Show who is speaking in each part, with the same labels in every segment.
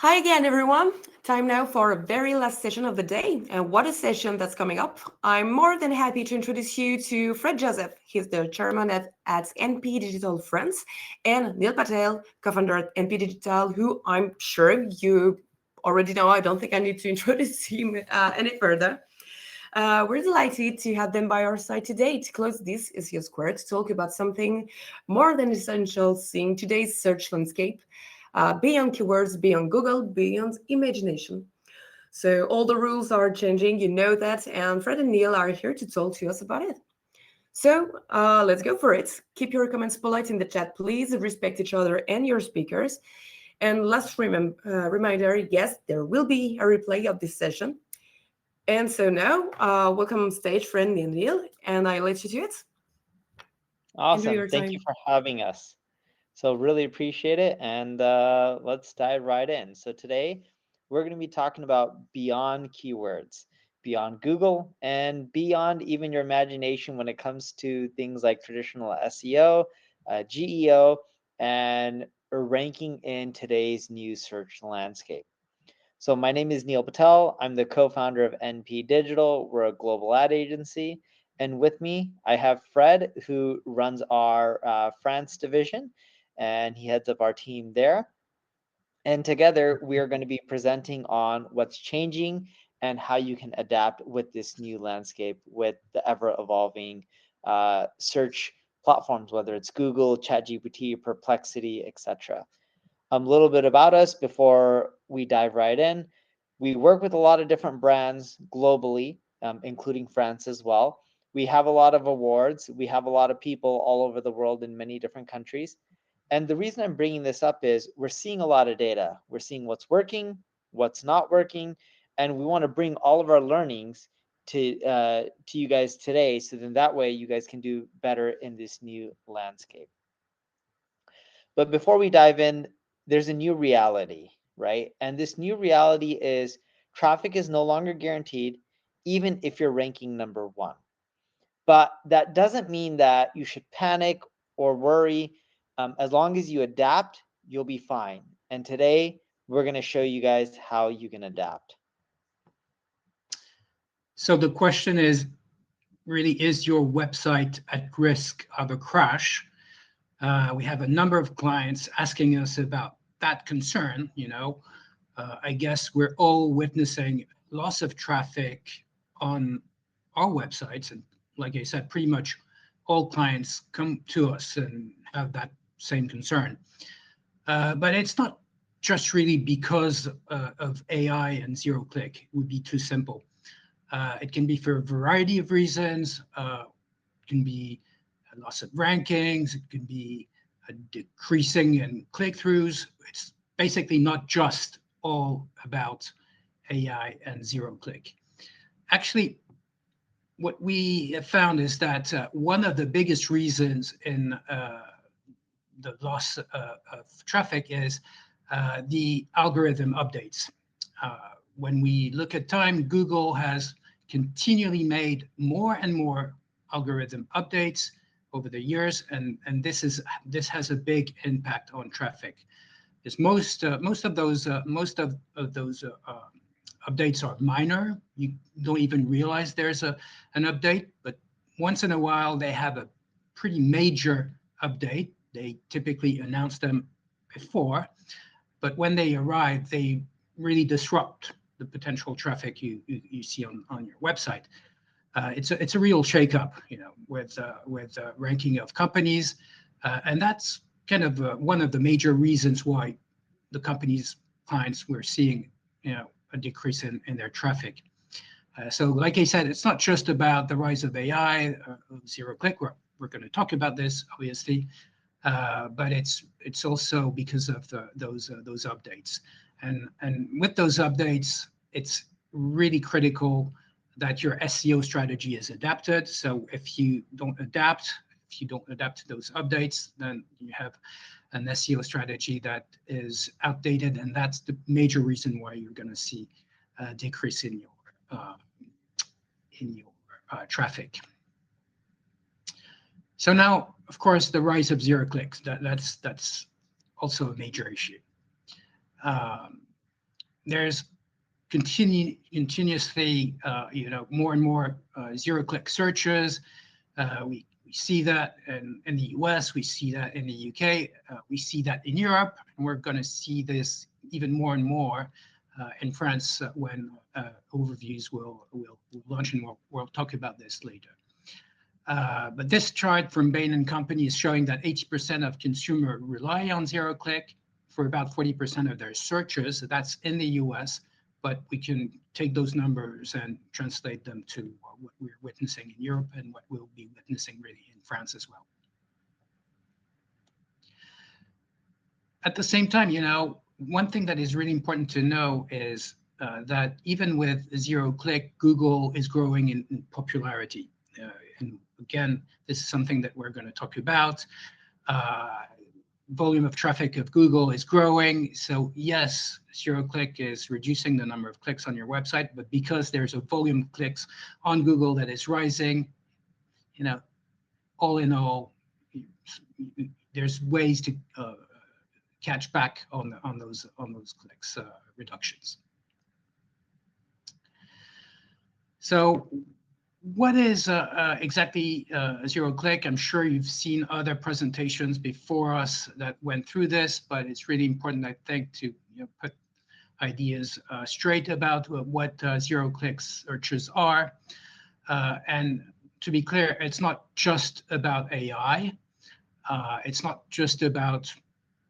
Speaker 1: Hi again, everyone. Time now for a very last session of the day. And what a session that's coming up. I'm more than happy to introduce you to Fred Joseph. He's the chairman at NP Digital France, and Neil Patel, co-founder at NP Digital, who I'm sure you already know. I don't think I need to introduce him any further. We're delighted to have them by our side today to close this SEO Squared to talk about something more than essential in today's search landscape, beyond keywords, beyond Google, beyond imagination. So all the rules are changing, you know that, and Fred and Neil are here to talk to us about it. So let's go for it. Keep your comments polite in the chat, please. Respect each other and your speakers. And last reminder, yes, there will be a replay of this session. And so now, welcome on stage, friend Neil, and I let you do it. Enjoy
Speaker 2: Awesome.
Speaker 1: your
Speaker 2: Thank you
Speaker 1: time.
Speaker 2: for having us. So really appreciate it. And let's dive right in. So today we're going to be talking about beyond keywords, beyond Google, and beyond even your imagination when it comes to things like traditional SEO, GEO, and ranking in today's new search landscape. So my name is Neil Patel. I'm the co-founder of NP Digital. We're a global ad agency. And with me, I have Fred, who runs our France division, and he heads up our team there. And together, we are going to be presenting on what's changing and how you can adapt with this new landscape with the ever-evolving search platforms, whether it's Google, ChatGPT, Perplexity, etc. A little bit about us before we dive right in. We work with a lot of different brands globally, including France as well. We have a lot of awards. We have a lot of people all over the world in many different countries. And the reason I'm bringing this up is we're seeing a lot of data. We're seeing what's working, what's not working, and we want to bring all of our learnings to you guys today, so then that way you guys can do better in this new landscape. But before we dive in, there's a new reality, right? And this new reality is traffic is no longer guaranteed, even if you're ranking number one. But that doesn't mean that you should panic or worry. As long as you adapt, you'll be fine. And today, we're going to show you guys how you can adapt.
Speaker 3: So the question is, really, is your website at risk of a crash? We have a number of clients asking us about that concern. I guess we're all witnessing loss of traffic on our websites. And like I said, pretty much all clients come to us and have that same concern. But it's not just really because of AI and zero click. It would be too simple. It can be for a variety of reasons. It can be a loss of rankings. It can be a decreasing in click-throughs. It's basically not just all about AI and zero click. Actually, what we have found is that one of the biggest reasons in the loss of traffic is the algorithm updates. When we look at time, Google has continually made more and more algorithm updates over the years, and this has a big impact on traffic. Because most of those updates are minor. You don't even realize there's an update, but once in a while they have a pretty major update. They typically announce them before, but when they arrive, they really disrupt the potential traffic you see on your website. It's a real shakeup, with ranking of companies, and that's kind of one of the major reasons why the company's clients were seeing, a decrease in their traffic. So, like I said, it's not just about the rise of AI, zero click. We're going to talk about this, obviously, but it's also because of those updates, and with those updates, it's really critical that your SEO strategy is adapted. So if you don't adapt to those updates, then you have an SEO strategy that is outdated, and that's the major reason why you're going to see a decrease in your traffic. So now, of course, the rise of zero clicks, that's also a major issue. there's continuously, more and more zero-click searches. We see that in the US, we see that in the UK, we see that in Europe, and we're going to see this even more and more in France when overviews will launch, and we'll talk about this later. But this chart from Bain and Company is showing that 80% of consumers rely on zero-click for about 40% of their searches. So that's in the US, but we can take those numbers and translate them to what we're witnessing in Europe and what we'll be witnessing really in France as well. At the same time, one thing that is really important to know is that even with zero-click, Google is growing in popularity. And again, this is something that we're going to talk about. Volume of traffic of Google is growing. So yes, zero-click is reducing the number of clicks on your website, but because there's a volume of clicks on Google that is rising, all in all, there's ways to catch back on those clicks reductions. So what is exactly zero-click? I'm sure you've seen other presentations before us that went through this, but it's really important, I think, to put ideas straight about what zero-click searches are. And to be clear, it's not just about AI. It's not just about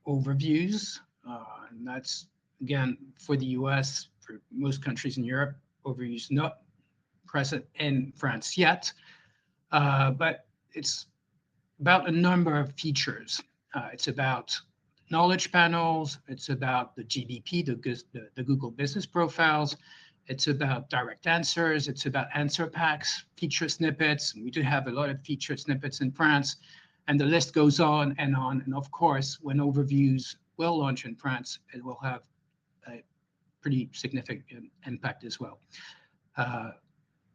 Speaker 3: overviews. And that's, again, for the US, for most countries in Europe, overviews not present in France yet, but it's about a number of features. It's about knowledge panels, it's about the GBP, the Google Business Profiles, it's about direct answers, it's about answer packs, feature snippets. We do have a lot of feature snippets in France, and the list goes on. And of course, when overviews will launch in France, it will have a pretty significant impact as well.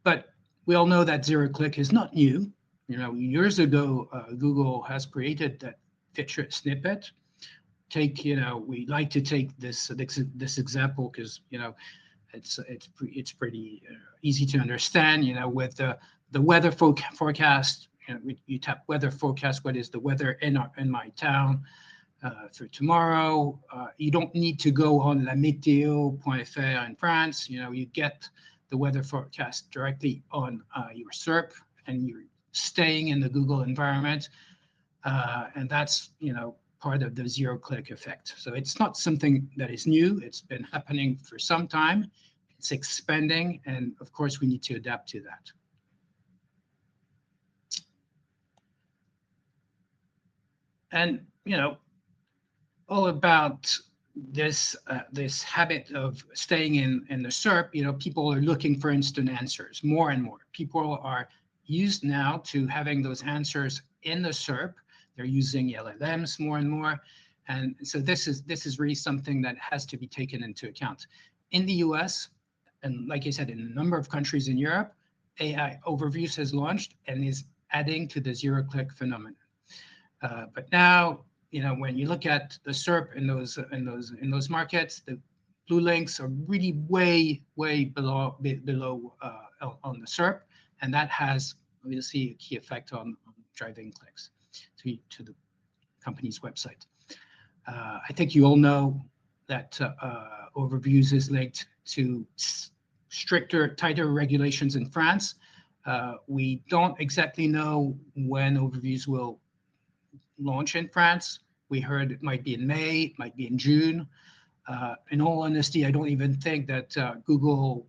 Speaker 3: But we all know that zero-click is not new. Years ago, Google has created that feature snippet. We like to take this example because it's pretty easy to understand. With the weather forecast, you tap weather forecast. What is the weather in my town for tomorrow? You don't need to go on lameteo.fr in France. You get the weather forecast directly on your SERP, and you're staying in the Google environment. And that's, part of the zero-click effect. So it's not something that is new. It's been happening for some time. It's expanding, and of course, we need to adapt to that. And, all about this habit of staying in the SERP, people are looking for instant answers more and more. People are used now to having those answers in the SERP. They're using LLMs more and more. And so this is really something that has to be taken into account. In the US, and like I said, in a number of countries in Europe, AI overviews has launched and is adding to the zero-click phenomenon. But now, when you look at the SERP in those markets, the blue links are really way below on the SERP, and that has obviously a key effect on driving clicks to the company's website. I think you all know that overviews is linked to tighter regulations in France. We don't exactly know when overviews will launch in France. We heard it might be in May, it might be in June. In all honesty, I don't even think that Google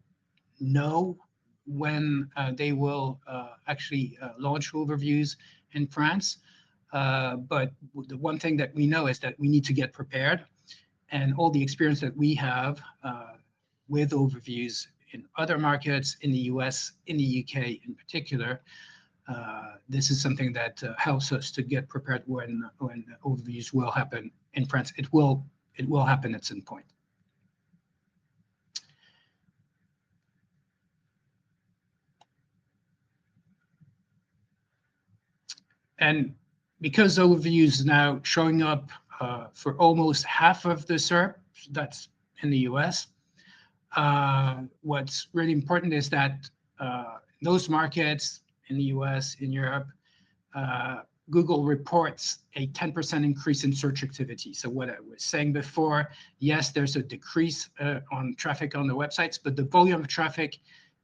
Speaker 3: know when they will actually launch overviews in France. But the one thing that we know is that we need to get prepared, and all the experience that we have with overviews in other markets, in the US, in the UK in particular, this is something that helps us to get prepared when overviews will happen in France. It will happen at some point. And because overviews now showing up for almost half of the SERP, that's in the US, what's really important is that those markets in the US, in Europe, Google reports a 10% increase in search activity. So what I was saying before, yes, there's a decrease on traffic on the websites, but the volume of traffic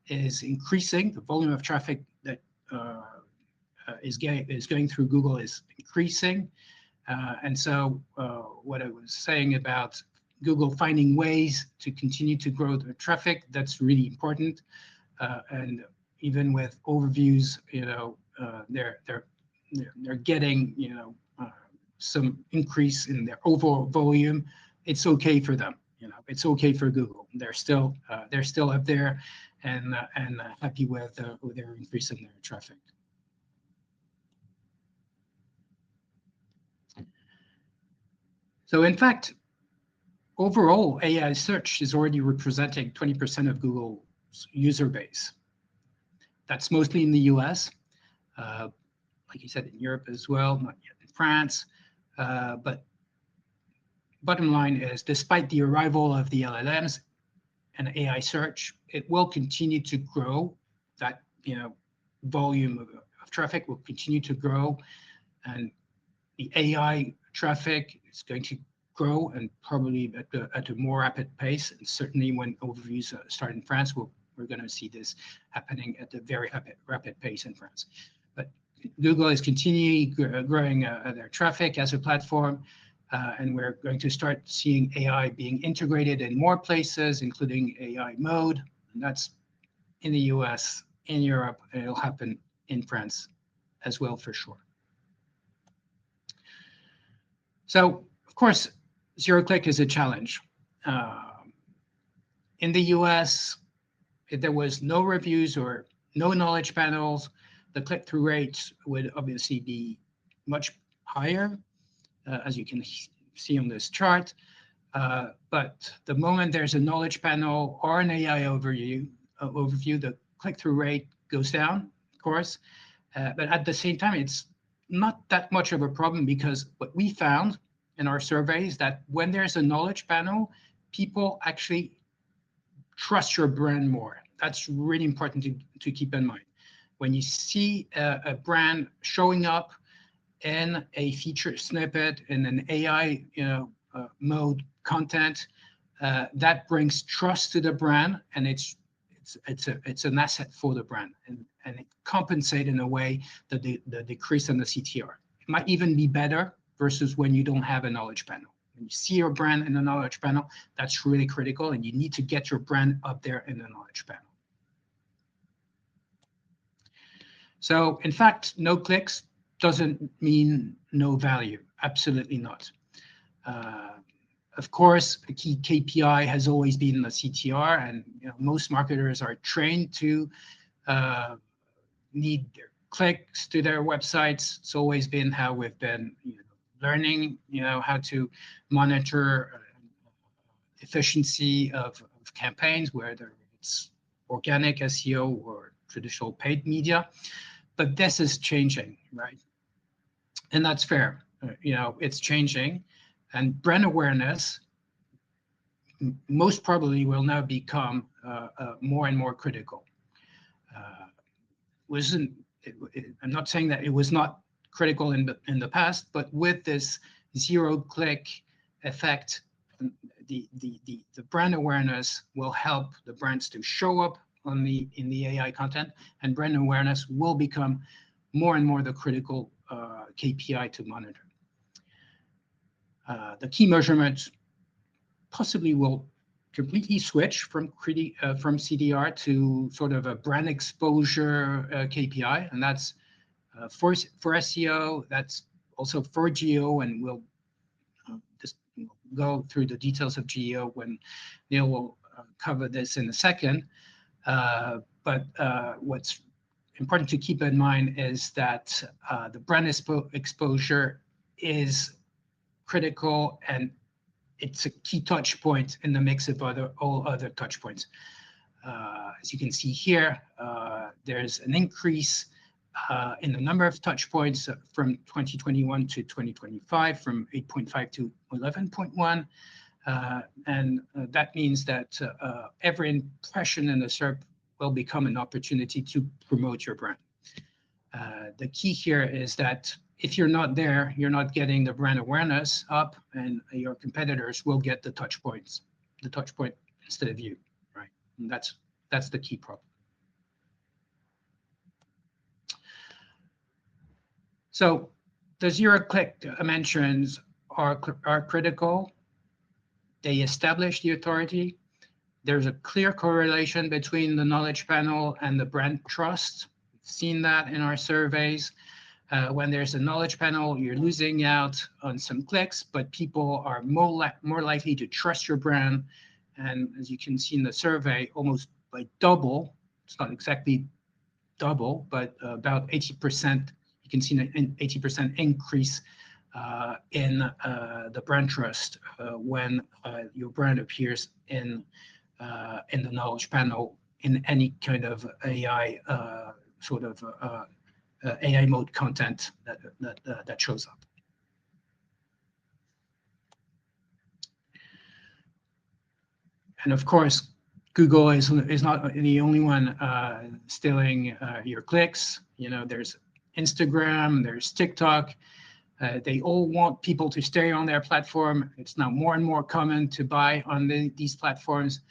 Speaker 3: is increasing. The volume of traffic that is going through Google is increasing. And so what I was saying about Google finding ways to continue to grow the traffic, that's really important. And even with overviews, they're getting some increase in their overall volume. It's okay for them. It's okay for Google. They're still up there and happy with their increase in their traffic. So in fact, overall, AI search is already representing 20% of Google's user base. That's mostly in the US, like you said, in Europe as well, not yet in France. But bottom line is, despite the arrival of the LLMs and AI search, it will continue to grow. That volume of traffic will continue to grow, and the AI traffic is going to grow, and probably at a more rapid pace. And certainly when overviews start in France, we're going to see this happening at a very rapid pace in France. But Google is continually growing their traffic as a platform, and we're going to start seeing AI being integrated in more places, including AI mode. And that's in the US, in Europe, and it'll happen in France as well, for sure. So, of course, zero-click is a challenge. In the US, if there was no reviews or no knowledge panels, the click-through rates would obviously be much higher, as you can see on this chart. But the moment there's a knowledge panel or an AI overview, the click-through rate goes down, of course. But at the same time, it's not that much of a problem, because what we found in our surveys that when there's a knowledge panel, people actually trust your brand more. That's really important to keep in mind. When you see a brand showing up in a feature snippet in an AI mode content, that brings trust to the brand, and it's an asset for the brand, and it compensates in a way the decrease in the CTR. It might even be better versus when you don't have a knowledge panel. When you see your brand in the knowledge panel, that's really critical, and you need to get your brand up there in the knowledge panel. So in fact, no clicks doesn't mean no value. Absolutely not. Of course, a key KPI has always been the CTR, and most marketers are trained to need their clicks to their websites. It's always been how we've been learning, how to monitor efficiency of campaigns, whether it's organic SEO or traditional paid media. But this is changing, right? And that's fair. It's changing, and brand awareness most probably will now become more and more critical. I'm not saying that it was not critical in the past, but with this zero-click effect, the brand awareness will help the brands to show up in the AI content, and brand awareness will become more and more the critical KPI to monitor. The key measurements possibly will completely switch from CDR to sort of a brand exposure KPI, and that's for SEO. That's also for GEO, and we'll just go through the details of GEO when Neil will cover this in a second. But what's important to keep in mind is that the brand exposure is critical, and it's a key touch point in the mix of all other touch points. As you can see here, there's an increase in the number of touch points from 2021 to 2025, from 8.5 to 11.1. And that means that every impression in the SERP will become an opportunity to promote your brand. The key here is that if you're not there, you're not getting the brand awareness up, and your competitors will get the touch point instead of you, right? And that's the key problem. So the zero-click dimensions are critical. They establish the authority. There's a clear correlation between the knowledge panel and the brand trust. We've seen that in our surveys. When there's a knowledge panel, you're losing out on some clicks, but people are more likely to trust your brand. And as you can see in the survey, almost by double, it's not exactly double, but about 80%, you can see an 80% increase in the brand trust when your brand appears in the knowledge panel in any kind of AI AI mode content that shows up. And of course, Google is not the only one stealing your clicks. You know, there's Instagram, there's TikTok. They all want people to stay on their platform. It's now more and more common to buy on these platforms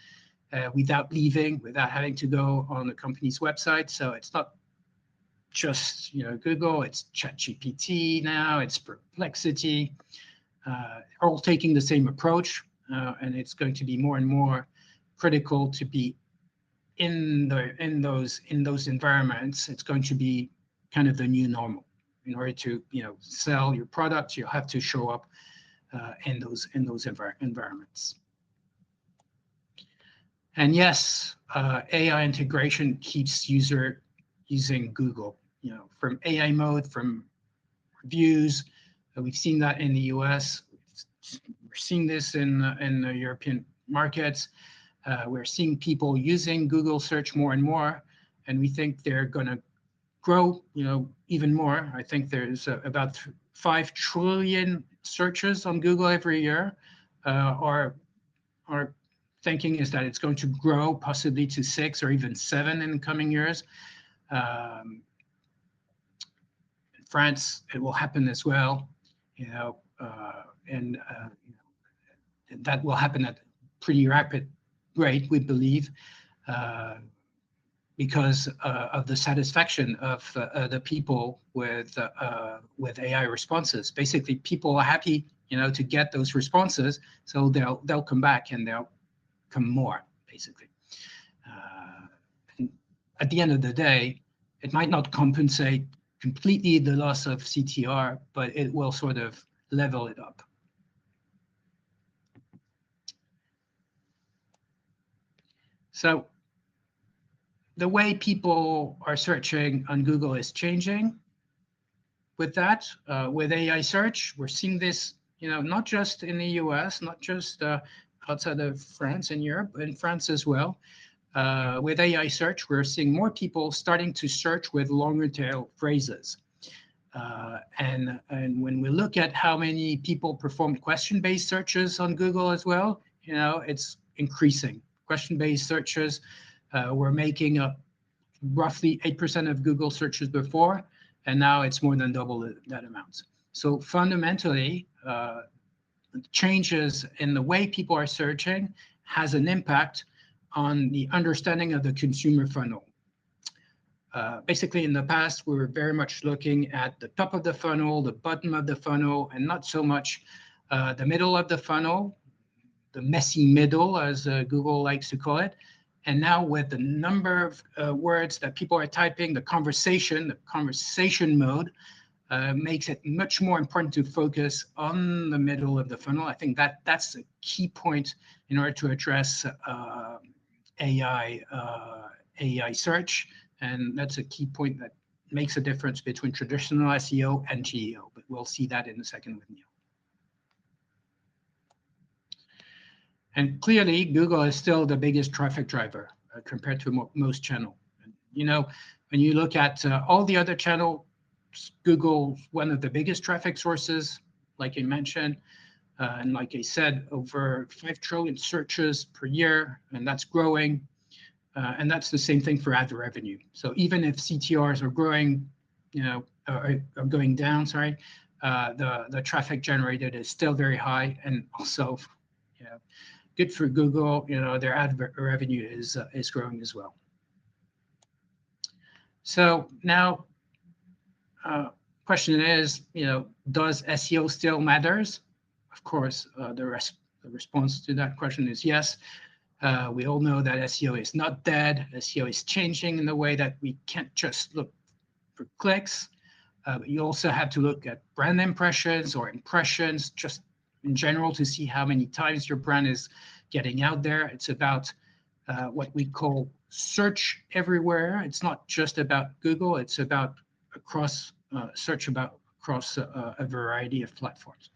Speaker 3: without leaving, without having to go on the company's website. So it's not just Google, it's ChatGPT now, it's Perplexity, all taking the same approach, and it's going to be more and more critical to be in those environments. It's going to be kind of the new normal. In order to sell your products, you have to show up in those environments. And yes, AI integration keeps user using Google, from AI mode, from reviews. We've seen that in the US. We're seeing this in the European markets. We're seeing people using Google search more and more, and we think they're going to grow, even more. I think there's about 5 trillion searches on Google every year. Our thinking is that it's going to grow possibly to 6 or even 7 in the coming years. In France, it will happen as well, and that will happen at a pretty rapid rate, we believe, because of the satisfaction of the people with AI responses. Basically, people are happy, to get those responses, so they'll come back and they'll come more, basically. And at the end of the day, it might not compensate completely the loss of CTR, but it will sort of level it up. So the way people are searching on Google is changing. With that, with AI search, we're seeing this, not just in the US, not just outside of France and Europe, but in France as well. With AI search, we're seeing more people starting to search with longer tail phrases. And when we look at how many people perform question-based searches on Google as well, it's increasing. Question-based searches were making up roughly 8% of Google searches before, and now it's more than double that amount. So fundamentally, changes in the way people are searching has an impact on the understanding of the consumer funnel. Basically, in the past, we were very much looking at the top of the funnel, the bottom of the funnel, and not so much the middle of the funnel, the messy middle, as Google likes to call it. And now with the number of words that people are typing, the conversation mode makes it much more important to focus on the middle of the funnel. I think that's a key point in order to address AI search. And that's a key point that makes a difference between traditional SEO and GEO. But we'll see that in a second with Neil. And clearly, Google is still the biggest traffic driver compared to most channels. When you look at all the other channels, Google's one of the biggest traffic sources, like you mentioned. And like I said, over 5 trillion searches per year, and that's growing. And that's the same thing for ad revenue. So even if CTRs are growing, are going down, sorry, the traffic generated is still very high, and also, good for Google. Their ad revenue is growing as well. So now, question is, does SEO still matters? Of course, the response to that question is yes. We all know that SEO is not dead. SEO is changing in the way that we can't just look for clicks. But you also have to look at brand impressions or impressions just in general to see how many times your brand is getting out there. It's about what we call search everywhere. It's not just about Google. It's about search across a variety of platforms.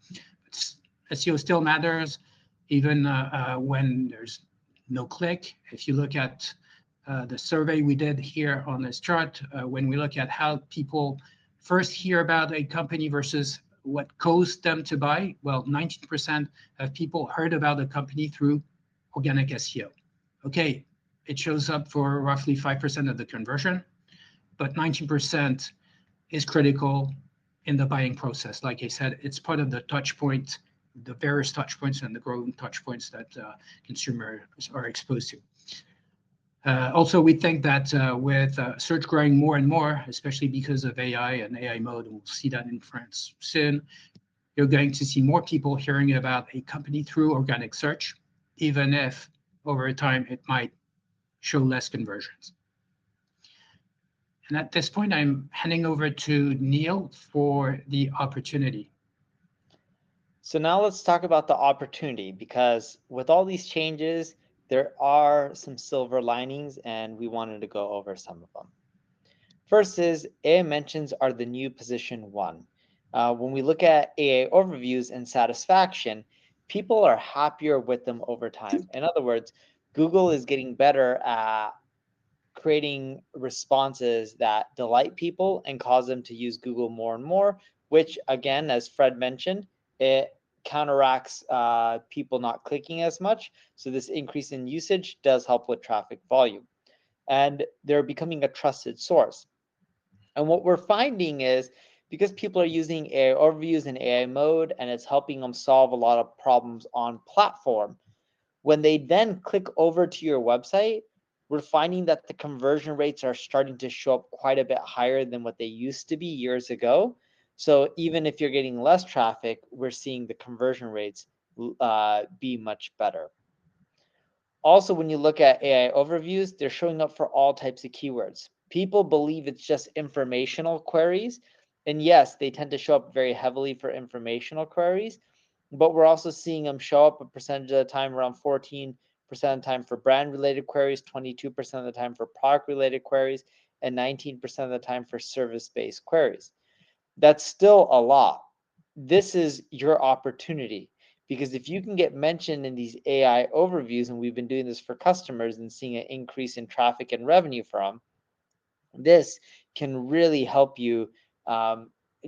Speaker 3: SEO still matters even when there's no click. If you look at the survey we did here on this chart, when we look at how people first hear about a company versus what caused them to buy, well, 19% of people heard about a company through organic SEO. Okay, it shows up for roughly 5% of the conversion, but 19% is critical in the buying process. Like I said, it's part of the touch point, the various touch points and the growing touch points that consumers are exposed to. Also, we think that with search growing more and more, especially because of AI and AI mode, and we'll see that in France soon, you're going to see more people hearing about a company through organic search, even if over time it might show less conversions. And at this point, I'm handing over to Neil for the opportunity.
Speaker 2: So now let's talk about the opportunity, because with all these changes, there are some silver linings, and we wanted to go over some of them. First is AI mentions are the new position one. When we look at AI overviews and satisfaction, people are happier with them over time. In other words, Google is getting better at creating responses that delight people and cause them to use Google more and more, which again, as Fred mentioned, it counteracts people not clicking as much. So this increase in usage does help with traffic volume. And they're becoming a trusted source. And what we're finding is because people are using AI overviews in AI mode, and it's helping them solve a lot of problems on platform, when they then click over to your website, we're finding that the conversion rates are starting to show up quite a bit higher than what they used to be years ago. So even if you're getting less traffic, we're seeing the conversion rates be much better. Also, when you look at AI overviews, they're showing up for all types of keywords. People believe it's just informational queries. And yes, they tend to show up very heavily for informational queries, but we're also seeing them show up a percentage of the time, around 14% of the time for brand-related queries, 22% of the time for product-related queries, and 19% of the time for service-based queries. That's still a lot. This is your opportunity, because if you can get mentioned in these AI overviews, and we've been doing this for customers and seeing an increase in traffic and revenue from, this can really help you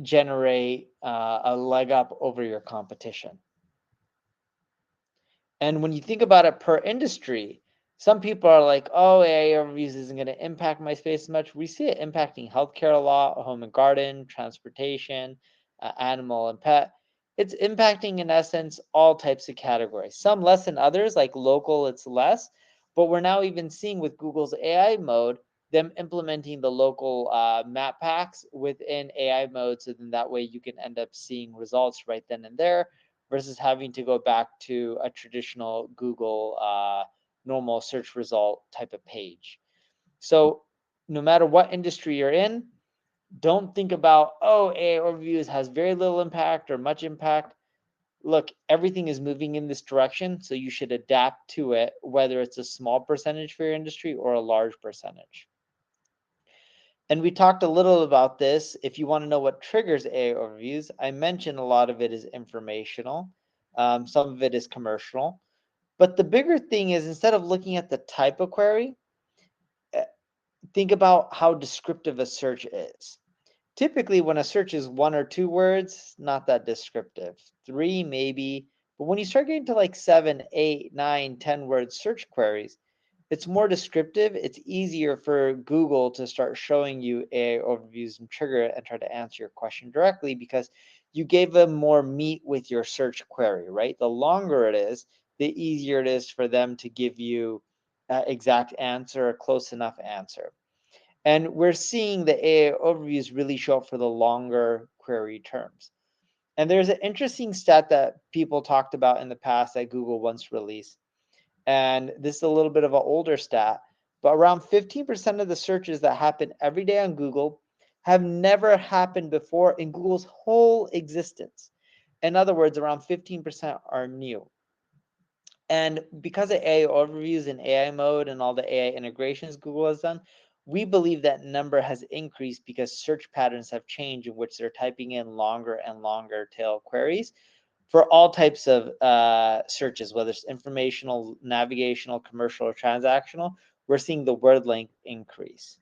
Speaker 2: generate a leg up over your competition. And when you think about it per industry, some people are like, oh, AI overviews isn't going to impact my space much. We see it impacting healthcare a lot, home and garden, transportation, animal and pet. It's impacting, in essence, all types of categories. Some less than others, like local, it's less. But we're now even seeing with Google's AI mode, them implementing the local map packs within AI mode. So then that way you can end up seeing results right then and there, versus having to go back to a traditional Google normal search result type of page. So no matter what industry you're in, don't think about, oh, AI overviews has very little impact or much impact. Look, everything is moving in this direction, so you should adapt to it, whether it's a small percentage for your industry or a large percentage. And we talked a little about this. If you want to know what triggers AI overviews, I mentioned a lot of it is informational. Some of it is commercial. But the bigger thing is, instead of looking at the type of query, think about how descriptive a search is. Typically, when a search is 1 or 2 words, not that descriptive. 3, maybe But when you start getting to like 7, 8, 9, 10 word search queries, it's more descriptive. It's easier for Google to start showing you AI overviews and trigger it and try to answer your question directly because you gave them more meat with your search query, right? The longer it is, the easier it is for them to give you an exact answer, a close enough answer. And we're seeing the AI overviews really show up for the longer query terms. And there's an interesting stat that people talked about in the past that Google once released. And this is a little bit of an older stat, but around 15% of the searches that happen every day on Google have never happened before in Google's whole existence. In other words, around 15% are new. And because of AI overviews and AI mode and all the AI integrations Google has done, we believe that number has increased because search patterns have changed in which they're typing in longer and longer tail queries for all types of searches, whether it's informational, navigational, commercial, or transactional. We're seeing the word length increase.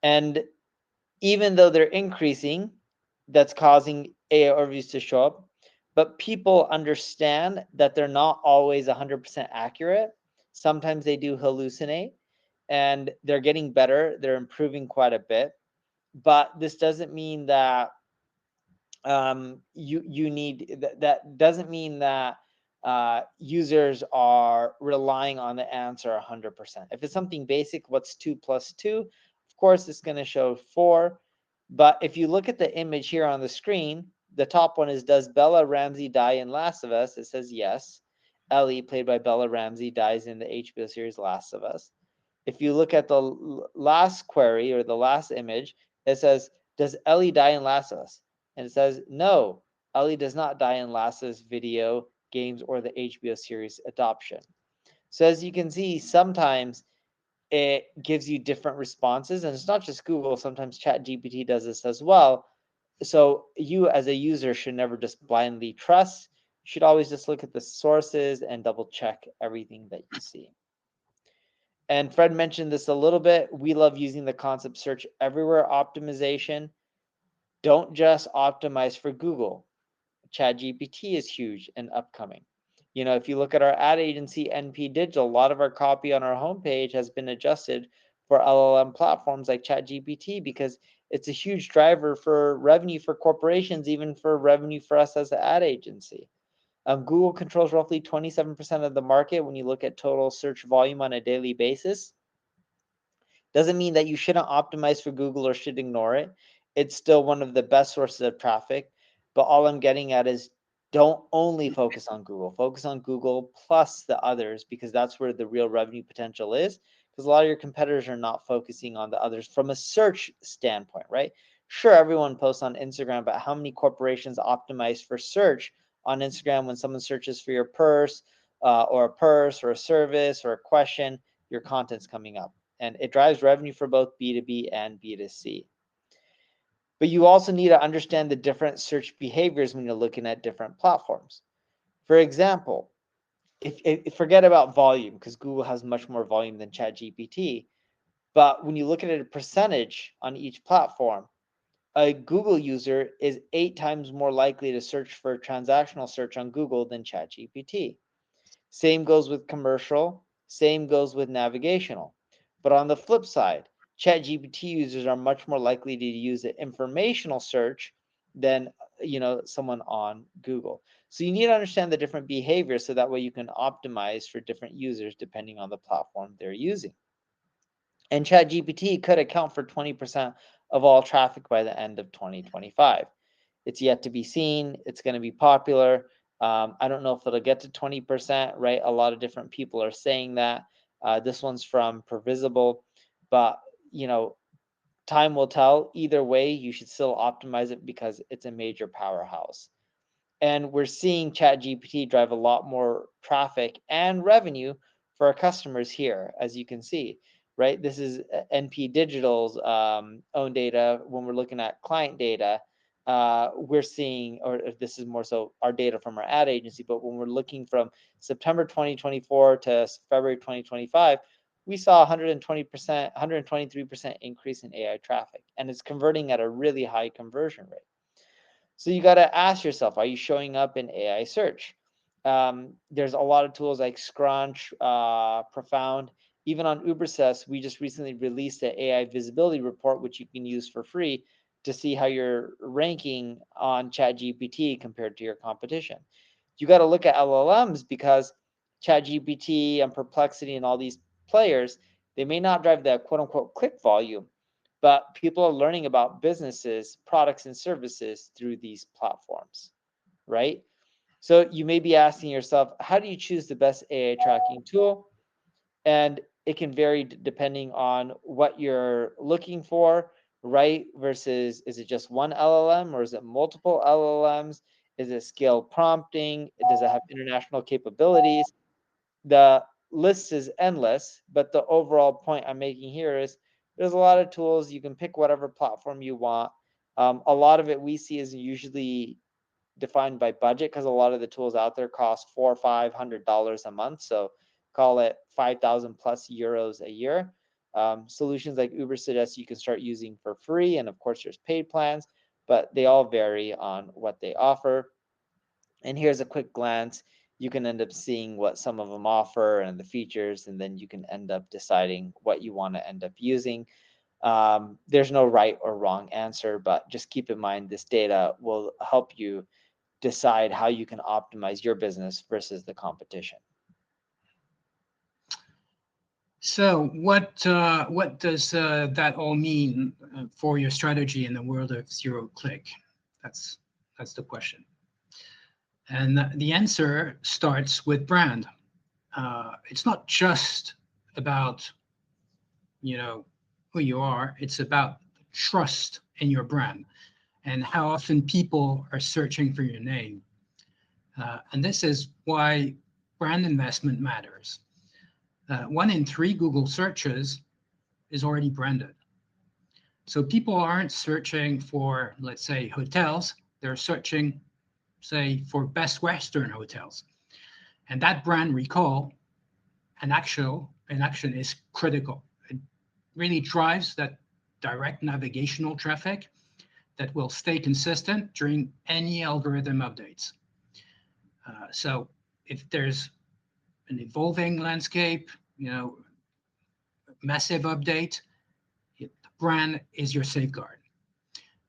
Speaker 2: And even though they're increasing, that's causing AI overviews to show up. But people understand that they're not always 100% accurate. Sometimes they do hallucinate, and they're getting better. They're improving quite a bit. But this doesn't mean that you need that doesn't mean that users are relying on the answer 100%. If it's something basic, what's 2 plus 2? Of course, it's going to show 4. But if you look at the image here on the screen, the top one is, does Bella Ramsey die in Last of Us? It says yes. Ellie, played by Bella Ramsey, dies in the HBO series Last of Us. If you look at the last query or the last image, it says, does Ellie die in Last of Us? And it says, no, Ellie does not die in Last of Us video games or the HBO series adoption. So as you can see, sometimes it gives you different responses, and it's not just Google. Sometimes ChatGPT does this as well. So you as a user should never just blindly trust. You should always just look at the sources and double check everything that you see. And Fred mentioned this a little bit. We love using the concept search everywhere optimization. Don't just optimize for Google. ChatGPT is huge and upcoming. You know, if you look at our ad agency, NP Digital, a lot of our copy on our homepage has been adjusted for LLM platforms like ChatGPT because it's a huge driver for revenue for corporations, even for revenue for us as an ad agency. Google controls roughly 27% of the market when you look at total search volume on a daily basis. Doesn't mean that you shouldn't optimize for Google or should ignore it. It's still one of the best sources of traffic. But all I'm getting at is don't only focus on Google. Focus on Google plus the others because that's where the real revenue potential is. Because a lot of your competitors are not focusing on the others from a search standpoint, right? Sure, everyone posts on Instagram, but how many corporations optimize for search on Instagram when someone searches for your purse or a service or a question, your content's coming up. And it drives revenue for both B2B and B2C. But you also need to understand the different search behaviors when you're looking at different platforms. For example, if forget about volume, because Google has much more volume than ChatGPT. But when you look at it a percentage on each platform, a Google user is 8 times more likely to search for transactional search on Google than ChatGPT. Same goes with commercial, same goes with navigational. But on the flip side, ChatGPT users are much more likely to use the informational search than someone on Google. So you need to understand the different behaviors so that way you can optimize for different users depending on the platform they're using. And ChatGPT could account for 20% of all traffic by the end of 2025. It's yet to be seen. It's going to be popular. I don't know if it'll get to 20%, right? A lot of different people are saying that. This one's from Previsible, but time will tell. Either way, you should still optimize it because it's a major powerhouse. And we're seeing ChatGPT drive a lot more traffic and revenue for our customers here, as you can see, right? This is NP Digital's own data. When we're looking at client data, we're seeing, or this is more so our data from our ad agency, but when we're looking from September 2024 to February 2025, we saw 120%, 123% increase in AI traffic, and it's converting at a really high conversion rate. So you got to ask yourself, are you showing up in AI search? There's a lot of tools like Scrunch, Profound. Even on Ubersuggest, we just recently released an AI visibility report, which you can use for free to see how you're ranking on ChatGPT compared to your competition. You got to look at LLMs because ChatGPT and Perplexity and all these players, they may not drive the quote unquote click volume, but people are learning about businesses, products, and services through these platforms, right? So you may be asking yourself, how do you choose the best AI tracking tool? And it can vary depending on what you're looking for, right? Versus, is it just one LLM or is it multiple LLMs? Is it scale prompting? Does it have international capabilities? The list is endless, but the overall point I'm making here is there's a lot of tools. You can pick whatever platform you want. A lot of it we see is usually defined by budget because a lot of the tools out there cost $400 or $500 a month. So call it 5,000 plus euros a year. Solutions like Ubersuggest you can start using for free, and of course there's paid plans, but they all vary on what they offer. And here's a quick glance. You can end up seeing what some of them offer and the features, and then you can end up deciding what you want to end up using. There's no right or wrong answer, but just keep in mind this data will help you decide how you can optimize your business versus the competition.
Speaker 3: So what does that all mean for your strategy in the world of zero-click? That's the question. And the answer starts with brand. It's not just about, who you are. It's about trust in your brand and how often people are searching for your name. And this is why brand investment matters. 1 in 3 Google searches is already branded. So people aren't searching for, let's say, hotels. They're searching, say, for best Western hotels. And that brand recall and action is critical. It really drives that direct navigational traffic that will stay consistent during any algorithm updates. So if there's an evolving landscape, massive update, the brand is your safeguard.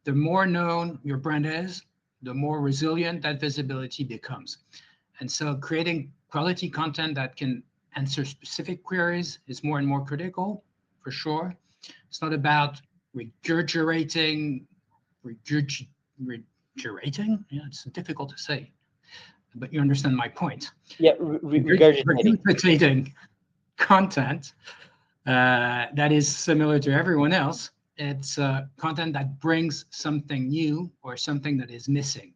Speaker 3: The more known your brand is, the more resilient that visibility becomes. And so creating quality content that can answer specific queries is more and more critical, for sure. It's not about regurgitating, yeah, it's difficult to say, but you understand my point.
Speaker 2: Yeah, regurgitating
Speaker 3: content that is similar to everyone else. It's content that brings something new or something that is missing.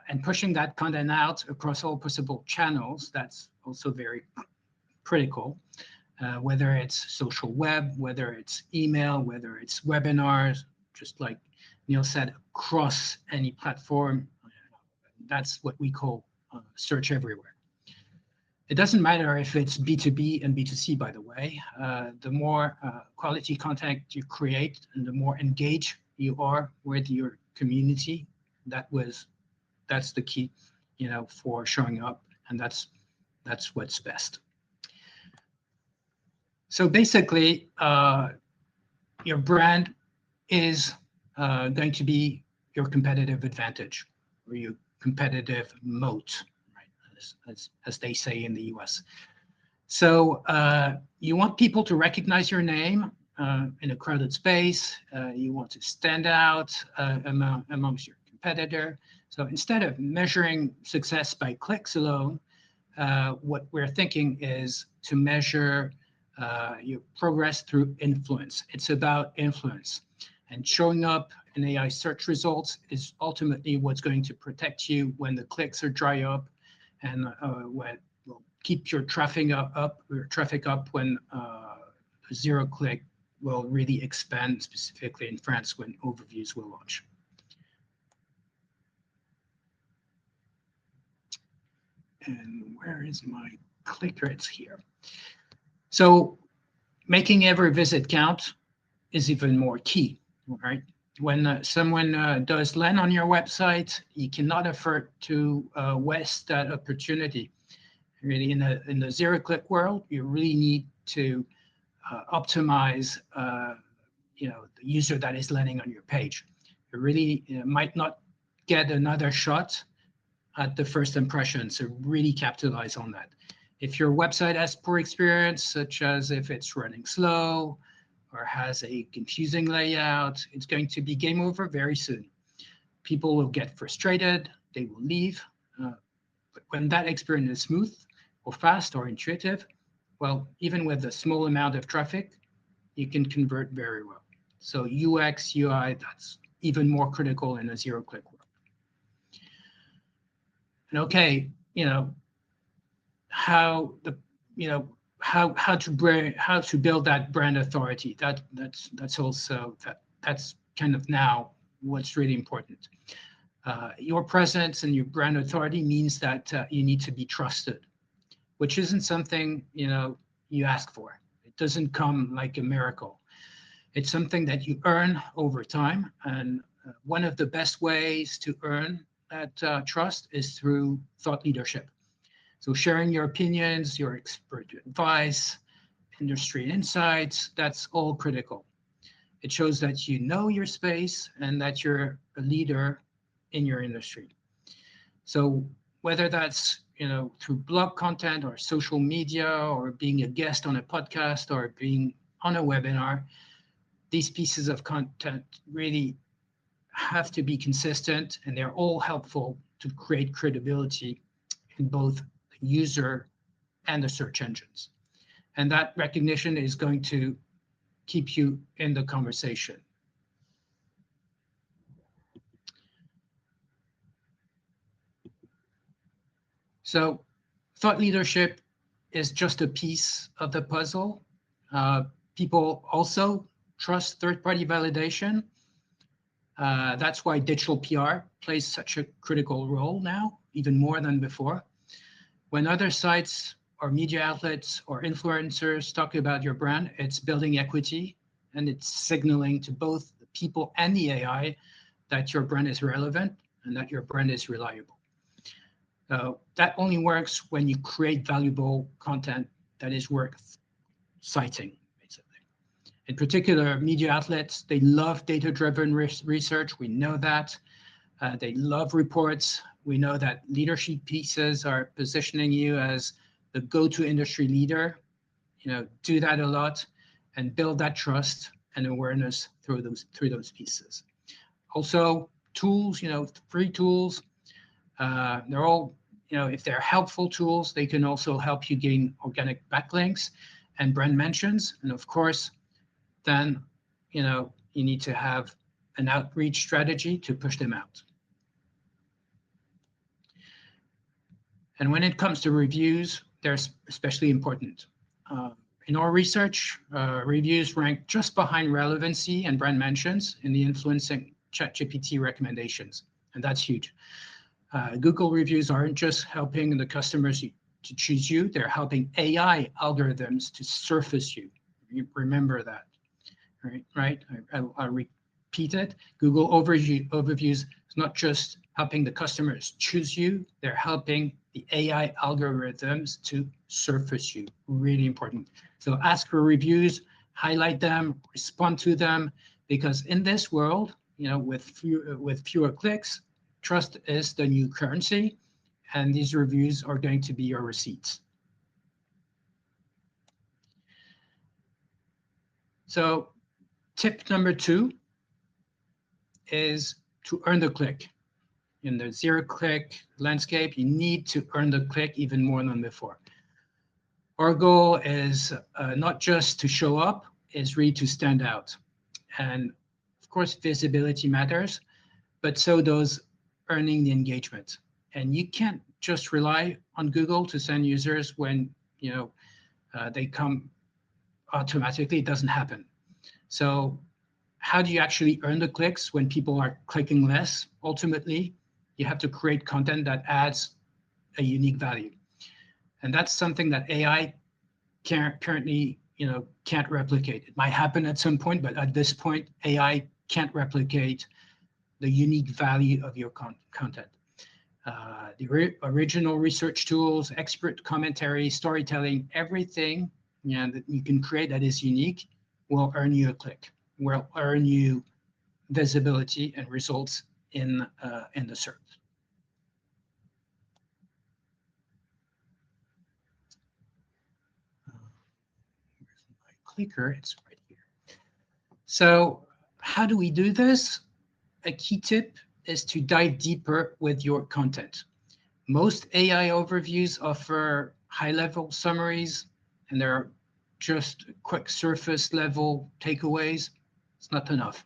Speaker 3: And pushing that content out across all possible channels, that's also very critical, whether it's social web, whether it's email, whether it's webinars, just like Neil said, across any platform. That's what we call search everywhere. It doesn't matter if it's B2B and B2C, by the way. The more quality content you create and the more engaged you are with your community, that's the key, for showing up, and that's what's best. So basically, your brand is going to be your competitive advantage or your competitive moat, right? As they say in the US. So you want people to recognize your name in a crowded space. You want to stand out amongst your competitor. So instead of measuring success by clicks alone, what we're thinking is to measure your progress through influence. It's about influence. And showing up in AI search results is ultimately what's going to protect you when the clicks are dry up, and when will keep your traffic up when zero click will really expand, specifically in France when overviews will launch. And where is my clicker? It's here. So making every visit count is even more key, right? when someone does land on your website, you cannot afford to waste that opportunity. Really, in the zero-click world, you really need to optimize, the user that is landing on your page. You really might not get another shot at the first impression, so really capitalize on that. If your website has poor experience, such as if it's running slow or has a confusing layout, it's going to be game over very soon. People will get frustrated, they will leave. But when that experience is smooth or fast or intuitive, well, even with a small amount of traffic, you can convert very well. So UX, UI, that's even more critical in a zero-click world. And okay, how to build that brand authority. That's also that's kind of now what's really important. Your presence and your brand authority means that you need to be trusted, which isn't something you ask for. It doesn't come like a miracle. It's something that you earn over time, and one of the best ways to earn that trust is through thought leadership. So sharing your opinions, your expert advice, industry insights, that's all critical. It shows that you know your space and that you're a leader in your industry. So whether that's through blog content or social media or being a guest on a podcast or being on a webinar, these pieces of content really have to be consistent, and they're all helpful to create credibility in both the user and the search engines. And that recognition is going to keep you in the conversation. So thought leadership is just a piece of the puzzle. People also trust third-party validation. That's why digital PR plays such a critical role now, even more than before. When other sites or media outlets or influencers talk about your brand, it's building equity and it's signaling to both the people and the AI that your brand is relevant and that your brand is reliable. That only works when you create valuable content that is worth citing, basically. In particular, media outlets, they love data-driven research. We know that. They love reports. We know that leadership pieces are positioning you as the go-to industry leader. Do that a lot and build that trust and awareness through those pieces. Also, tools, free tools, they're all, if they're helpful tools, they can also help you gain organic backlinks and brand mentions. And of course, then, you need to have an outreach strategy to push them out. And when it comes to reviews, they're especially important. In our research, reviews rank just behind relevancy and brand mentions in the influencing ChatGPT recommendations, and that's huge. Google reviews aren't just helping the customers to choose you, they're helping AI algorithms to surface you. You remember that, right? I'll repeat it. Google overviews is not just helping the customers choose you, they're helping the AI algorithms to surface you. Really important. So ask for reviews, highlight them, respond to them, because in this world, with fewer clicks, trust is the new currency, and these reviews are going to be your receipts. So tip number 2 is to earn the click. In the zero-click landscape, you need to earn the click even more than before. Our goal is not just to show up, is really to stand out. And of course, visibility matters, but so does earning the engagement. And you can't just rely on Google to send users when they come automatically. It doesn't happen. So how do you actually earn the clicks when people are clicking less? Ultimately, you have to create content that adds a unique value. And that's something that AI currently can't replicate. It might happen at some point, but at this point, AI can't replicate the unique value of your content. The original research tools, expert commentary, storytelling, everything that you can create that is unique will earn you a click, will earn you visibility and results in the search. Where's my clicker? It's right here. So how do we do this? A key tip is to dive deeper with your content. Most AI overviews offer high-level summaries, and they're just quick surface level takeaways. It's not enough.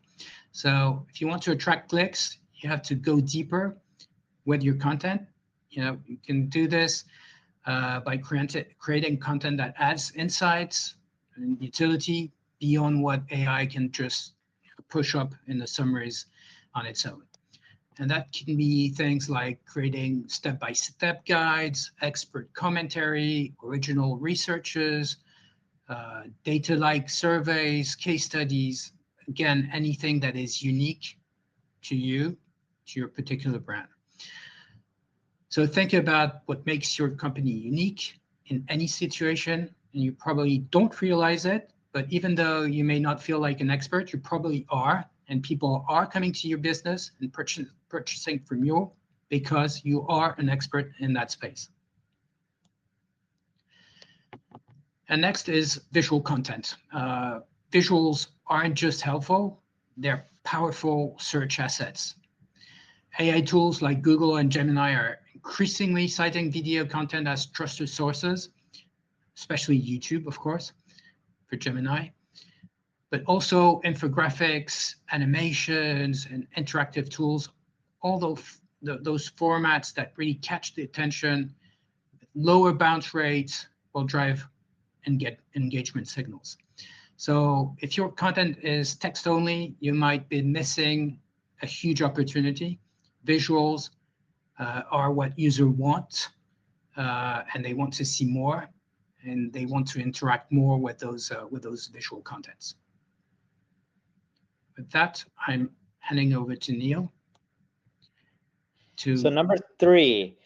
Speaker 3: So if you want to attract clicks, you have to go deeper with your content. You can do this by creating content that adds insights and utility beyond what AI can just push up in the summaries on its own. And that can be things like creating step-by-step guides, expert commentary, original researches, data-like surveys, case studies. Again, anything that is unique to you, to your particular brand. So think about what makes your company unique in any situation, and you probably don't realize it, but even though you may not feel like an expert, you probably are, and people are coming to your business and purchasing from you because you are an expert in that space. And next is visual content. Visuals aren't just helpful, they're powerful search assets. AI tools like Google and Gemini are increasingly citing video content as trusted sources, especially YouTube, of course, for Gemini, but also infographics, animations, and interactive tools, all those formats that really catch the attention, lower bounce rates will drive and get engagement signals. So if your content is text only, you might be missing a huge opportunity. Visuals are what users want, and they want to see more, and they want to interact more with those visual contents. With that, I'm handing over to Neil.
Speaker 2: So number 3,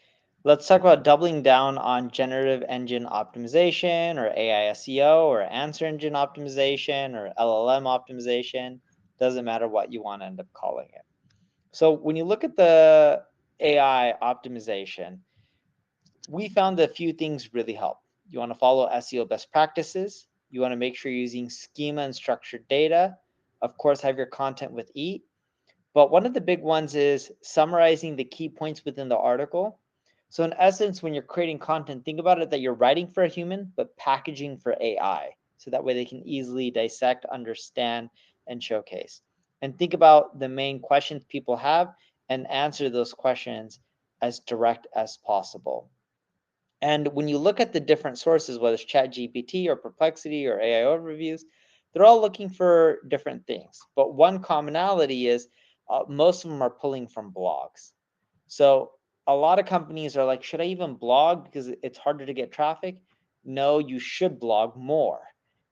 Speaker 2: let's talk about doubling down on generative engine optimization, or AI SEO, or answer engine optimization, or LLM optimization. Doesn't matter what you want to end up calling it. So when you look at the AI optimization, we found that a few things really help. You want to follow SEO best practices. You want to make sure you're using schema and structured data. Of course, have your content with EAT. But one of the big ones is summarizing the key points within the article. So in essence, when you're creating content, think about it that you're writing for a human, but packaging for AI. So that way they can easily dissect, understand, and showcase. And think about the main questions people have and answer those questions as direct as possible. And when you look at the different sources, whether it's ChatGPT or Perplexity or AI overviews, they're all looking for different things. But one commonality is most of them are pulling from blogs. So a lot of companies are like, should I even blog because it's harder to get traffic? No, you should blog more.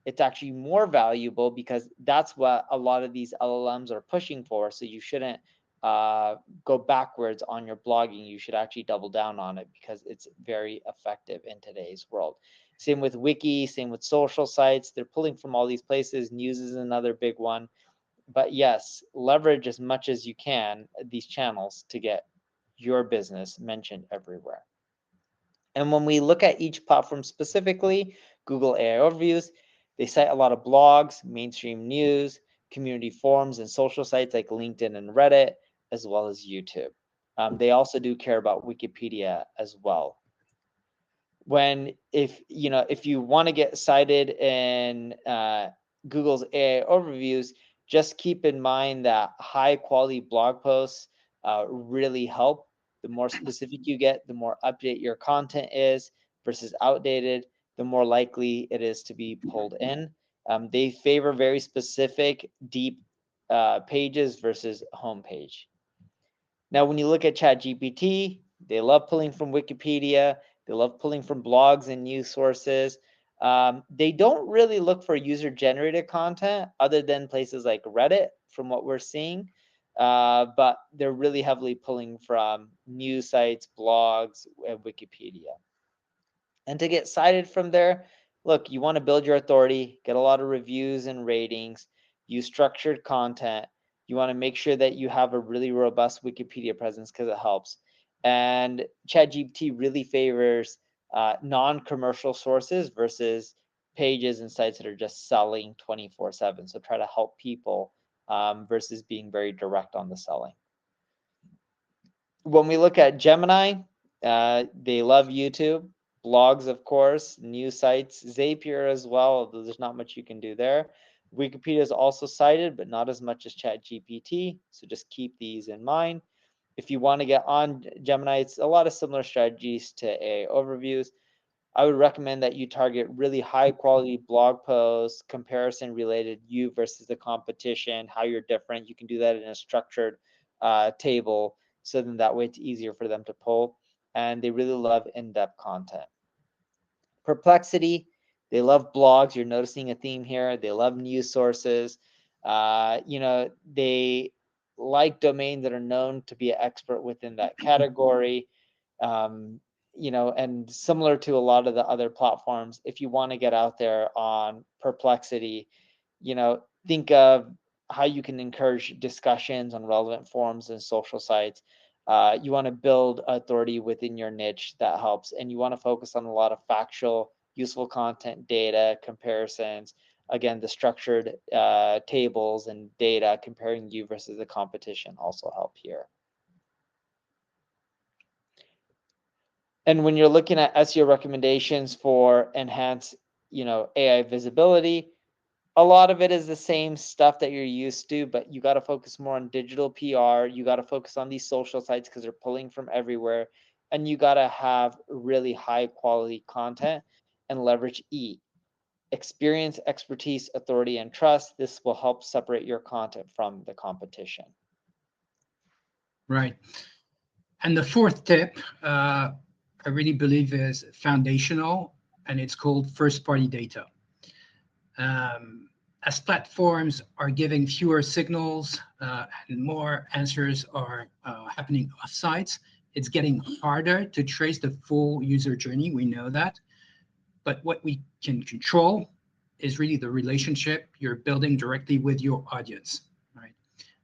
Speaker 2: It's actually more valuable because that's what a lot of these LLMs are pushing for. So you shouldn't go backwards on your blogging. You should actually double down on it because it's very effective in today's world. Same with Wiki, same with social sites. They're pulling from all these places. News is another big one. But yes, leverage as much as you can these channels to get your business mentioned everywhere. And when we look at each platform specifically, Google AI Overviews, they cite a lot of blogs, mainstream news, community forums, and social sites like LinkedIn and Reddit, as well as YouTube. They also do care about Wikipedia as well. If you want to get cited in Google's AI Overviews, just keep in mind that high quality blog posts really help. The more specific you get, the more update your content is versus outdated, the more likely it is to be pulled in. They favor very specific, deep pages versus homepage. Now, when you look at ChatGPT, they love pulling from Wikipedia. They love pulling from blogs and news sources. They don't really look for user-generated content other than places like Reddit from what we're seeing, but they're really heavily pulling from news sites, blogs, and Wikipedia. And to get cited from there, look, you want to build your authority, get a lot of reviews and ratings, use structured content. You want to make sure that you have a really robust Wikipedia presence because it helps. And ChatGPT really favors non-commercial sources versus pages and sites that are just selling 24/7. So try to help people versus being very direct on the selling. When we look at Gemini, they love YouTube, blogs, of course, news sites, Zapier as well, although there's not much you can do there. Wikipedia is also cited, but not as much as ChatGPT, so just keep these in mind. If you want to get on Gemini, it's a lot of similar strategies to AI overviews. I would recommend that you target really high quality blog posts, comparison related, you versus the competition, how you're different. You can do that in a structured table, so then that way it's easier for them to pull. And they really love in-depth content. Perplexity, they love blogs. You're noticing a theme here. They love news sources. They like domains that are known to be an expert within that category. And similar to a lot of the other platforms, if you want to get out there on Perplexity, think of how you can encourage discussions on relevant forums and social sites. You want to build authority within your niche that helps, and you want to focus on a lot of factual, useful content, data, comparisons. Again, the structured tables and data comparing you versus the competition also help here. And when you're looking at SEO recommendations for enhanced, AI visibility, a lot of it is the same stuff that you're used to, but you got to focus more on digital PR. You got to focus on these social sites because they're pulling from everywhere. And you got to have really high quality content and leverage experience, expertise, authority, and trust. This will help separate your content from the competition.
Speaker 3: Right. And the fourth tip, I really believe is foundational, and it's called first-party data. As platforms are giving fewer signals and more answers are happening off-sites, it's getting harder to trace the full user journey. We know that. But what we can control is really the relationship you're building directly with your audience, right?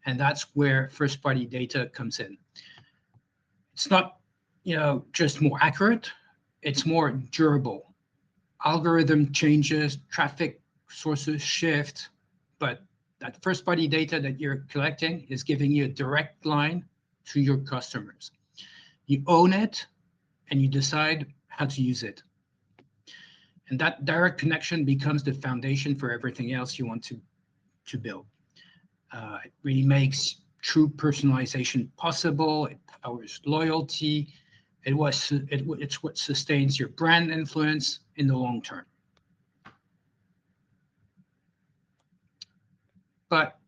Speaker 3: And that's where first-party data comes in. It's not, just more accurate, it's more durable. Algorithm changes, traffic sources shift, but that first-party data that you're collecting is giving you a direct line to your customers. You own it, and you decide how to use it. And that direct connection becomes the foundation for everything else you want to build. It really makes true personalization possible. It powers loyalty. It's what sustains your brand influence in the long term. But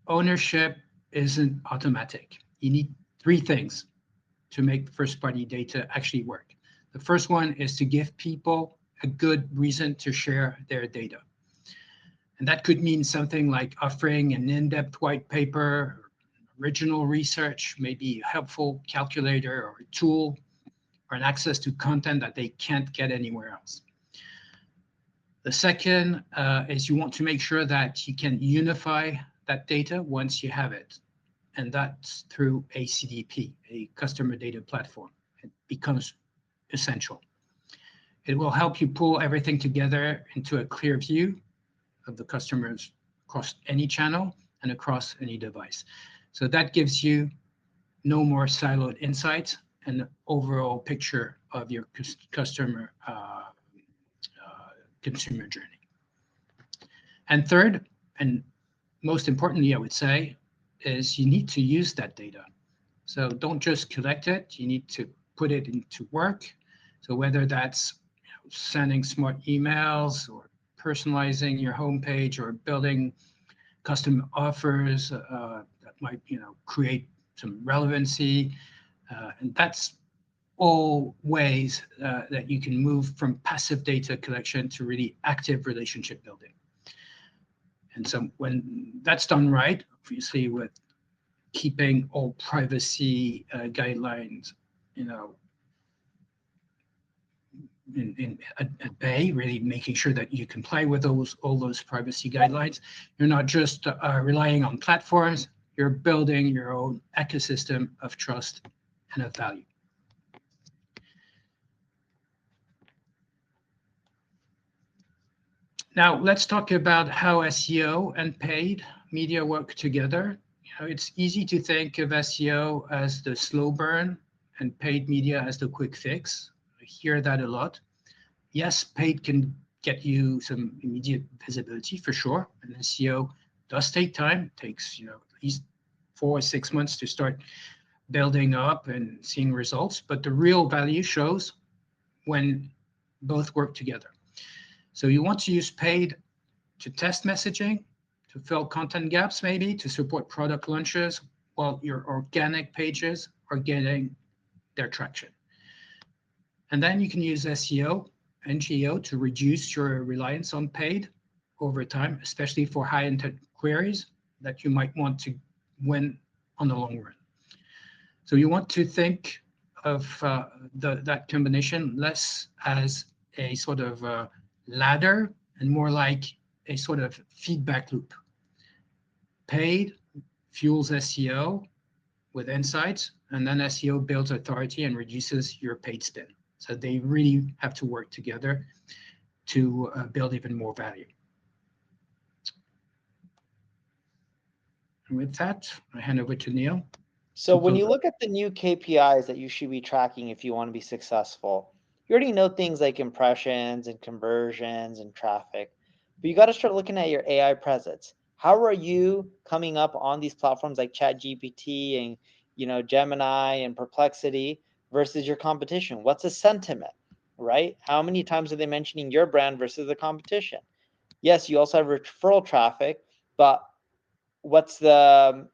Speaker 3: ownership isn't automatic. You need three things to make first-party data actually work. The first one is to give people a good reason to share their data. And that could mean something like offering an in-depth white paper, original research, maybe a helpful calculator or a tool, or an access to content that they can't get anywhere else. The second is you want to make sure that you can unify that data once you have it. And that's through a CDP, a customer data platform. It becomes essential. It will help you pull everything together into a clear view of the customers across any channel and across any device. So that gives you no more siloed insights and an overall picture of your consumer journey. And third, and most importantly, I would say, is you need to use that data. So don't just collect it, you need to put it into work. So whether that's sending smart emails or personalizing your homepage or building custom offers that might create some relevancy, and that's all ways that you can move from passive data collection to really active relationship building. And so when that's done right, obviously with keeping all privacy guidelines, at bay, really making sure that you comply with all those privacy guidelines. You're not just relying on platforms, you're building your own ecosystem of trust and of value. Now, let's talk about how SEO and paid media work together. It's easy to think of SEO as the slow burn and paid media as the quick fix. I hear that a lot. Yes, paid can get you some immediate visibility for sure. And SEO does take time. It takes, at least 4 or 6 months to start building up and seeing results. But the real value shows when both work together. So you want to use paid to test messaging, to fill content gaps maybe, to support product launches, while your organic pages are getting their traction. And then you can use SEO and GEO to reduce your reliance on paid over time, especially for high intent queries that you might want to win on the long run. So you want to think of that combination less as a sort of ladder and more like a sort of feedback loop. Paid fuels SEO with insights, and then SEO builds authority and reduces your paid spend. So they really have to work together to build even more value. And with that, I hand over to Neil.
Speaker 2: So when you look at the new KPIs that you should be tracking if you want to be successful, you already know things like impressions and conversions and traffic, but you got to start looking at your AI presence. How are you coming up on these platforms like ChatGPT and Gemini and Perplexity versus your competition? What's the sentiment, right? How many times are they mentioning your brand versus the competition? Yes, you also have referral traffic, but what's the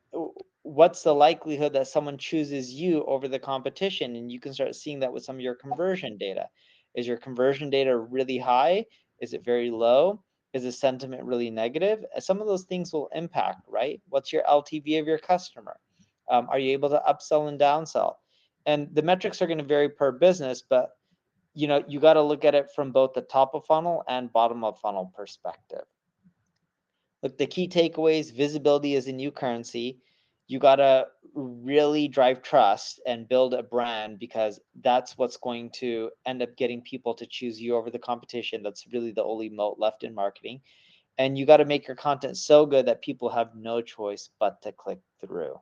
Speaker 2: likelihood that someone chooses you over the competition? And you can start seeing that with some of your conversion data. Is your conversion data really high? Is it very low? Is the sentiment really negative? Some of those things will impact, right? What's your LTV of your customer? Are you able to upsell and downsell? And the metrics are going to vary per business, but you got to look at it from both the top of funnel and bottom of funnel perspective. Look, the key takeaways: visibility is a new currency. You got to really drive trust and build a brand, because that's what's going to end up getting people to choose you over the competition. That's really the only moat left in marketing. And you got to make your content so good that people have no choice but to click through.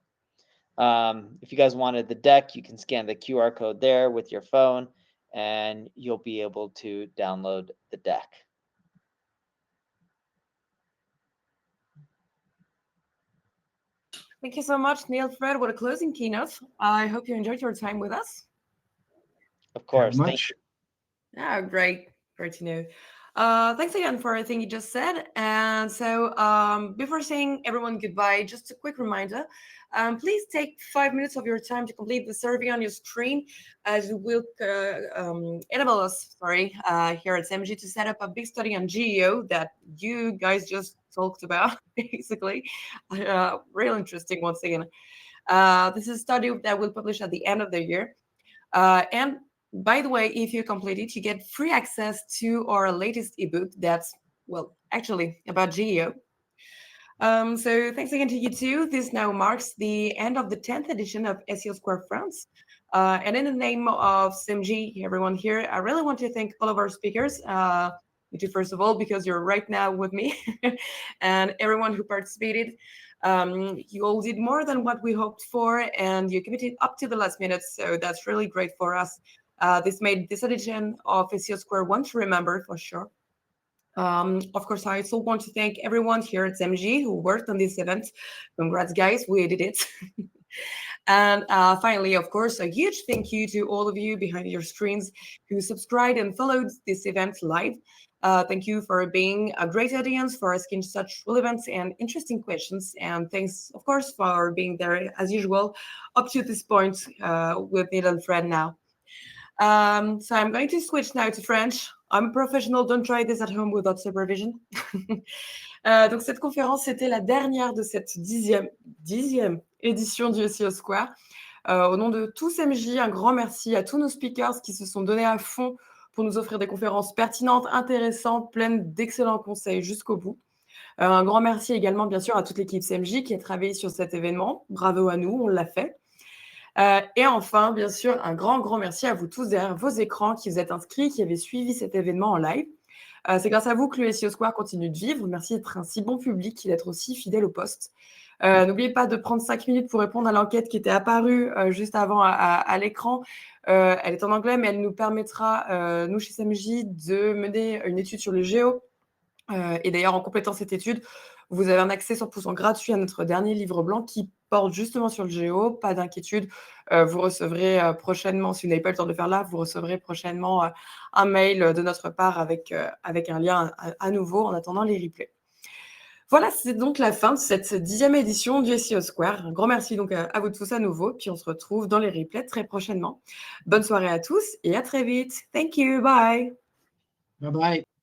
Speaker 2: If you guys wanted the deck, you can scan the QR code there with your phone and you'll be able to download the deck.
Speaker 1: Thank you so much, Neil. Fred, what a closing keynote. I hope you enjoyed your time with us.
Speaker 2: Of course. Thank you.
Speaker 1: Oh, great. Great to know. Thanks again for everything you just said. And so before saying everyone goodbye, just a quick reminder, please take 5 minutes of your time to complete the survey on your screen, as it will enable us, here at MG to set up a big study on GEO that you guys just talked about, basically. Real interesting once again. This is a study that we'll publish at the end of the year. And by the way, if you complete it, you get free access to our latest ebook that's, actually about GEO. So thanks again to you two. This now marks the end of the 10th edition of SEO Square France. And in the name of SIMG, everyone here, I really want to thank all of our speakers. You two, first of all, because you're right now with me, and everyone who participated. You all did more than what we hoped for, and you committed up to the last minute, so that's really great for us. This made this edition of SEO Square one to remember for sure. Of course, I also want to thank everyone here at MG who worked on this event. Congrats, guys, we did it. And finally, of course, a huge thank you to all of you behind your screens who subscribed and followed this event live. Thank you for being a great audience, for asking such relevant and interesting questions. And thanks, of course, for being there, as usual, up to this point with Neil and Fred now. So I'm going to switch now to French. I'm a professional, don't try this at home without supervision. Donc cette conférence, c'était la dernière de cette dixième édition du SEO Square. Au nom de tous MJ, un grand merci à tous nos speakers qui se sont donnés à fond pour nous offrir des conférences pertinentes, intéressantes, pleines d'excellents conseils jusqu'au bout. Un grand merci également, bien sûr, à toute l'équipe CMJ qui a travaillé sur cet événement. Bravo à nous, on l'a fait. Et enfin, bien sûr, un grand merci à vous tous derrière vos écrans qui vous êtes inscrits, qui avez suivi cet événement en live. C'est grâce à vous que le SEO Square continue de vivre. Merci d'être un si bon public et d'être aussi fidèle au poste. N'oubliez pas de prendre 5 minutes pour répondre à l'enquête qui était apparue juste avant à l'écran. Elle est en anglais, mais elle nous permettra, nous chez CMJ, de mener une étude sur le géo. Et d'ailleurs, en complétant cette étude, vous avez un accès 100% gratuit à notre dernier livre blanc qui porte justement sur le géo. Pas d'inquiétude, vous recevrez prochainement, si vous n'avez pas le temps de le faire là, vous recevrez prochainement un mail de notre part avec un lien à nouveau en attendant les replays. Voilà, c'est donc la fin de cette 10e édition du SEO Square. Un grand merci donc à vous tous à nouveau, puis on se retrouve dans les replays très prochainement. Bonne soirée à tous et à très vite. Thank you, bye.
Speaker 3: Bye bye.